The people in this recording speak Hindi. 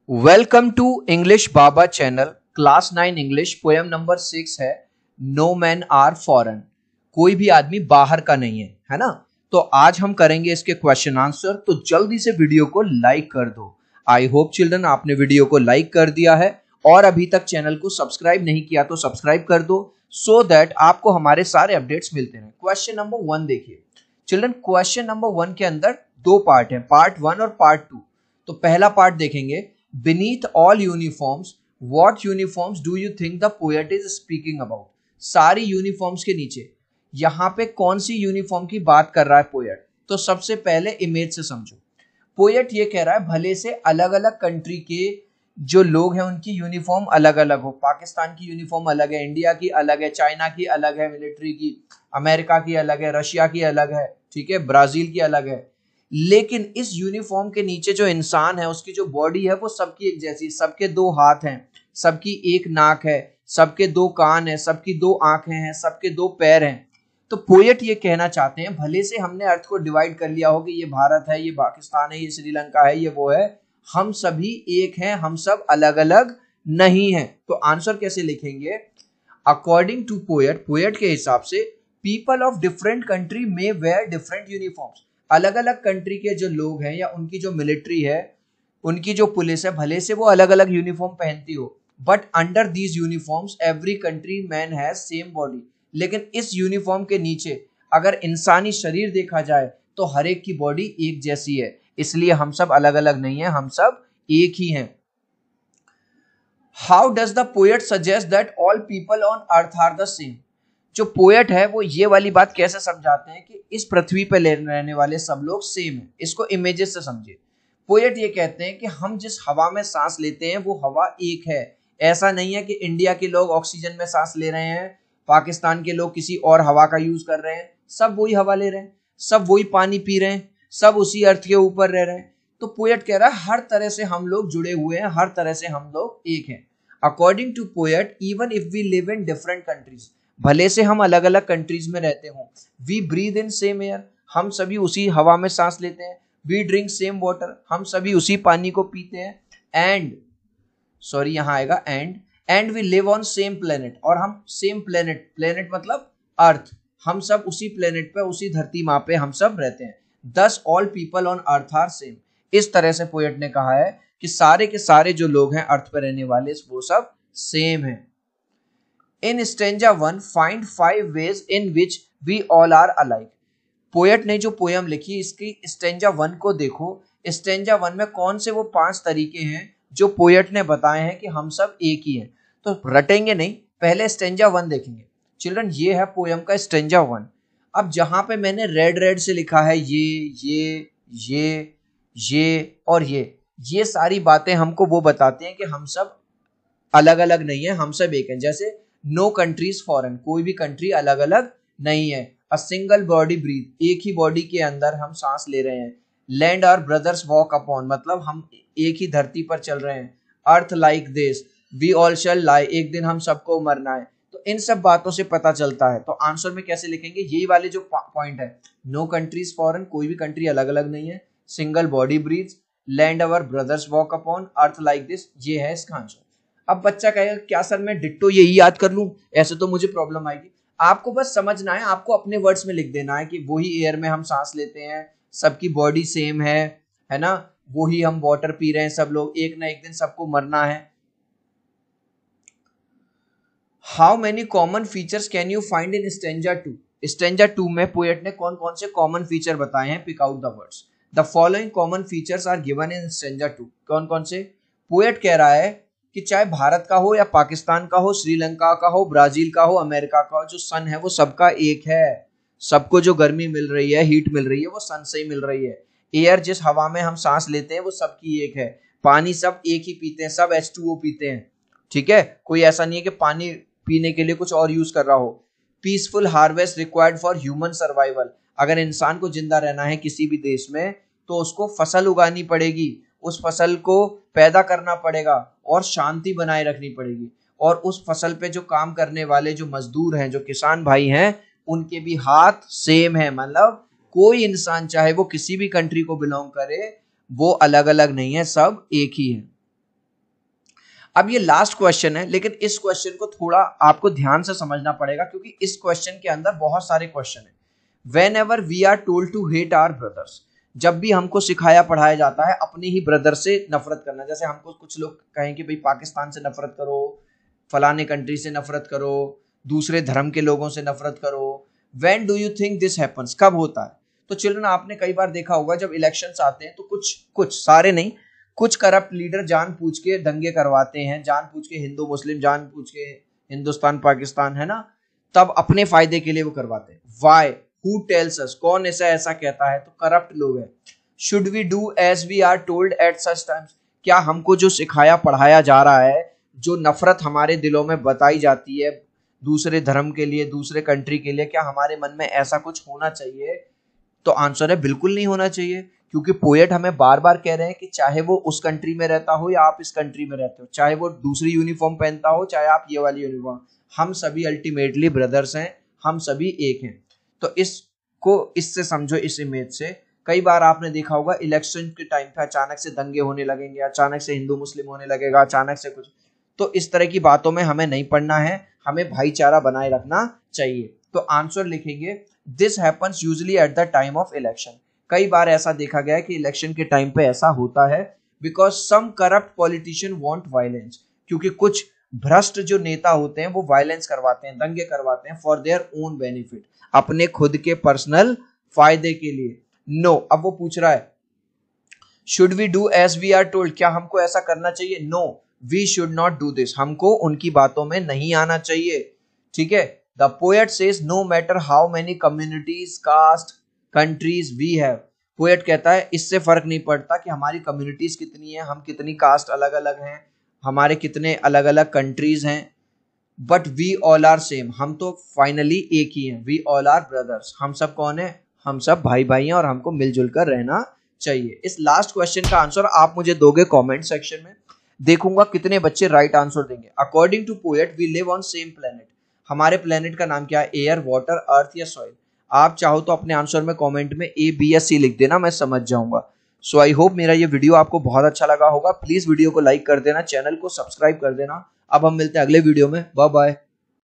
Welcome to English Baba channel. Class 9 English poem number 6 है नो मैन आर फॉरेन। कोई भी आदमी बाहर का नहीं है ना। तो आज हम करेंगे इसके क्वेश्चन आंसर। तो जल्दी से वीडियो को लाइक कर दो। आई होप चिल्ड्रन आपने वीडियो को लाइक कर दिया है और अभी तक चैनल को सब्सक्राइब नहीं किया तो सब्सक्राइब कर दो सो दैट आपको हमारे सारे अपडेट्स मिलते रहे। क्वेश्चन नंबर 1 देखिए चिल्ड्रन। क्वेश्चन नंबर 1 के अंदर दो पार्ट है, पार्ट 1 और पार्ट 2। तो पहला पार्ट देखेंगे, Beneath all uniforms, what uniforms do you think the poet is speaking about? सारी यूनिफॉर्म्स के नीचे यहाँ पे कौन सी यूनिफॉर्म की बात कर रहा है पोएट? तो सबसे पहले इमेज से समझो। पोएट ये कह रहा है भले से अलग अलग कंट्री के जो लोग हैं उनकी यूनिफॉर्म अलग अलग हो। पाकिस्तान की यूनिफॉर्म अलग है, इंडिया की अलग है, चाइना की अलग है, मिलिट्री की, अमेरिका की अलग है, रशिया की अलग है, ठीक है, ब्राजील की अलग है। लेकिन इस यूनिफॉर्म के नीचे जो इंसान है उसकी जो बॉडी है वो सबकी एक जैसी, सबके दो हाथ हैं, सबकी एक नाक है, सबके दो कान है, सबकी दो आंखें हैं, सबके दो पैर हैं। तो पोएट ये कहना चाहते हैं भले से हमने अर्थ को डिवाइड कर लिया हो कि ये भारत है, ये पाकिस्तान है, ये श्रीलंका है, ये वो है, हम सभी एक हैं, हम सब अलग अलग नहीं है। तो आंसर कैसे लिखेंगे? अकॉर्डिंग टू पोएट, पोएट के हिसाब से पीपल ऑफ डिफरेंट कंट्री में वेयर डिफरेंट यूनिफॉर्म्स। अलग अलग कंट्री के जो लोग हैं या उनकी जो मिलिट्री है, उनकी जो पुलिस है, भले से वो अलग अलग यूनिफॉर्म पहनती हो, but under these uniforms every country man has same body. लेकिन इस यूनिफॉर्म के नीचे अगर इंसानी शरीर देखा जाए तो हर एक की बॉडी एक जैसी है, इसलिए हम सब अलग अलग नहीं है, हम सब एक ही हैं। How does the poet suggest that all people on earth are the same? जो पोएट है वो ये वाली बात कैसे समझाते हैं कि इस पृथ्वी पर रहने वाले सब लोग सेम हैं। इसको इमेजेस से समझिए। पोएट ये कहते हैं कि हम जिस हवा में सांस लेते हैं वो हवा एक है। ऐसा नहीं है कि इंडिया के लोग ऑक्सीजन में सांस ले रहे हैं, पाकिस्तान के लोग किसी और हवा का यूज कर रहे हैं, सब वही हवा ले रहे हैं, सब वही पानी पी रहे हैं, सब उसी अर्थ के ऊपर रह रहे हैं। तो पोएट कह रहा है हर तरह से हम लोग जुड़े हुए हैं, हर तरह से हम लोग एक हैं। According to poet even if we live in different countries, भले से हम अलग अलग कंट्रीज में रहते हों, we breathe in same air, हम सभी उसी हवा में सांस लेते हैं, वी ड्रिंक सेम वाटर, हम सभी उसी पानी को पीते हैं, एंड सॉरी यहाँ आएगा and we live on same planet, और हम सेम प्लेनेट, प्लेनेट मतलब अर्थ, हम सब उसी प्लेनेट पे, उसी धरती माँ पे हम सब रहते हैं। Thus all people on earth are same. इस तरह से पोएट ने कहा है कि सारे के सारे जो लोग हैं अर्थ पर रहने वाले वो सब सेम हैं। In stanza 1 find 5 ways in which we all are alike। Poet ने जो पोयम लिखी इसकी स्टेंजा 1 को देखो। स्टेंजा 1 में कौन से वो 5 तरीके हैं जो पोएट ने बताए हैं कि हम सब एक ही हैं। तो रटेंगे नहीं, पहले स्टेंजा 1 देखेंगे। चिल्ड्रन ये है पोयम का स्टेंजा 1। अब जहां पे मैंने रेड रेड से लिखा है ये और ये सारी बातें हमको वो बताते हैं कि हम सब अलग अलग नहीं है, हम सब एक हैं। जैसे नो कंट्रीज फॉरेन, कोई भी कंट्री अलग अलग नहीं है। अ सिंगल बॉडी ब्रीथ, एक ही बॉडी के अंदर हम सांस ले रहे हैं। Land our brothers walk upon, मतलब हम एक ही धरती पर चल रहे हैं। Earth like this, we all shall lie, एक दिन हम सबको मरना है। तो इन सब बातों से पता चलता है। तो आंसर में कैसे लिखेंगे? यही वाले जो पॉइंट है, नो कंट्रीज फॉरेन, कोई भी कंट्री अलग अलग नहीं है, single body breath, land our brothers walk upon, earth like this, ये है इसका आंसर। अब बच्चा कहेगा क्या सर मैं डिट्टो यही याद कर लूं, ऐसे तो मुझे प्रॉब्लम आएगी। आपको बस समझना है, आपको अपने वर्ड्स में लिख देना है कि वही एयर में हम सांस लेते हैं, सबकी बॉडी सेम है ना, वही हम वाटर पी रहे हैं, सब लोग, एक ना एक दिन सबको मरना है। How many common features can you find in stanza 2? Stanza 2 में पोएट ने कौन कौन से कॉमन फीचर बताए हैं? Pick out the words. The following common features are given in stanza 2। कौन कौन से? पोएट कह रहा है कि चाहे भारत का हो या पाकिस्तान का हो, श्रीलंका का हो, ब्राजील का हो, अमेरिका का हो, जो सन है वो सबका एक है। सबको जो गर्मी मिल रही है, हीट मिल रही है, वो सन से ही मिल रही है। एयर जिस हवा में हम सांस लेते हैं वो सबकी एक है। पानी सब एक ही पीते हैं, सब H2O पीते हैं, ठीक है, कोई ऐसा नहीं है कि पानी पीने के लिए कुछ और यूज कर रहा हो। Peaceful harvest required for human survival, अगर इंसान को जिंदा रहना है किसी भी देश में तो उसको फसल उगानी पड़ेगी, उस फसल को पैदा करना पड़ेगा और शांति बनाए रखनी पड़ेगी। और उस फसल पे जो काम करने वाले जो मजदूर हैं, जो किसान भाई हैं, उनके भी हाथ सेम है। मतलब कोई इंसान चाहे वो किसी भी कंट्री को बिलोंग करे, वो अलग अलग नहीं है, सब एक ही है। अब ये लास्ट क्वेश्चन है, लेकिन इस क्वेश्चन को थोड़ा आपको ध्यान से समझना पड़ेगा क्योंकि इस क्वेश्चन के अंदर बहुत सारे क्वेश्चन है। Whenever we are told to hate our brothers, जब भी हमको सिखाया पढ़ाया जाता है अपने ही ब्रदर से नफरत करना, जैसे हमको कुछ लोग कहें कि भाई पाकिस्तान से नफरत करो, फलाने कंट्री से नफरत करो, दूसरे धर्म के लोगों से नफरत करो। When do you think this happens? कब होता है? तो चिल्ड्रन आपने कई बार देखा होगा जब इलेक्शंस आते हैं तो कुछ सारे नहीं, कुछ करप्ट लीडर जानबूझ के दंगे करवाते हैं, जानबूझ के हिंदू मुस्लिम, जानबूझ के हिंदुस्तान पाकिस्तान, है ना, तब अपने फायदे के लिए वो करवाते हैं। वाई? Who tells us? कौन ऐसा कहता है? तो करप्ट लोग हैं। Should we do as we are told at such times? क्या हमको जो सिखाया पढ़ाया जा रहा है, जो नफरत हमारे दिलों में बताई जाती है दूसरे धर्म के लिए, दूसरे कंट्री के लिए, क्या हमारे मन में ऐसा कुछ होना चाहिए? तो आंसर है बिल्कुल नहीं होना चाहिए, क्योंकि पोएट हमें बार बार कह रहे हैं कि चाहे वो उस कंट्री में रहता हो या आप इस कंट्री में रहते हो, चाहे वो दूसरी यूनिफॉर्म पहनता हो चाहे आप ये वाली यूनिफॉर्म, हम सभी अल्टीमेटली ब्रदर्स हैं, हम सभी एक हैं। तो इसको इससे समझो, इस इमेज से। कई बार आपने देखा होगा इलेक्शन के टाइम पे अचानक से दंगे होने लगेंगे, अचानक से हिंदू मुस्लिम होने लगेगा, अचानक से कुछ, तो इस तरह की बातों में हमें नहीं पड़ना है, हमें भाईचारा बनाए रखना चाहिए। तो आंसर लिखेंगे this happens usually at the time of election. कई बार ऐसा देखा गया है कि इलेक्शन के टाइम पे ऐसा होता है, because some corrupt politician want violence, क्योंकि कुछ भ्रष्ट जो नेता होते हैं वो वायलेंस करवाते हैं, दंगे करवाते हैं फॉर देयर ओन बेनिफिट, अपने खुद के पर्सनल फायदे के लिए। नो, अब वो पूछ रहा है should we do as we are told? क्या हमको ऐसा करना चाहिए? No, we should not do this, हमको उनकी बातों में नहीं आना चाहिए। ठीक है। The poet says no matter how many communities, caste, countries we have. Poet कहता है इससे फर्क नहीं पड़ता कि हमारी कम्युनिटीज कितनी है, हम कितनी कास्ट अलग अलग हैं, हमारे कितने अलग अलग कंट्रीज हैं, but we all are same, हम तो फाइनली एक ही हैं। वी ऑल आर ब्रदर्स, हम सब कौन है? हम सब भाई भाई हैं और हमको मिलजुल कर रहना चाहिए। इस लास्ट क्वेश्चन का आंसर आप मुझे दोगे कमेंट सेक्शन में, देखूंगा कितने बच्चे राइट आंसर देंगे। According to poet we live on same planet. हमारे प्लेनेट का नाम क्या है? एयर, वाटर, अर्थ या सॉइल? आप चाहो तो अपने आंसर में कमेंट में ए, बी या सी लिख देना, मैं समझ जाऊंगा। सो आई होप मेरा ये वीडियो आपको बहुत अच्छा लगा होगा। प्लीज वीडियो को लाइक कर देना, चैनल को सब्सक्राइब कर देना। अब हम मिलते हैं अगले वीडियो में। Bye bye.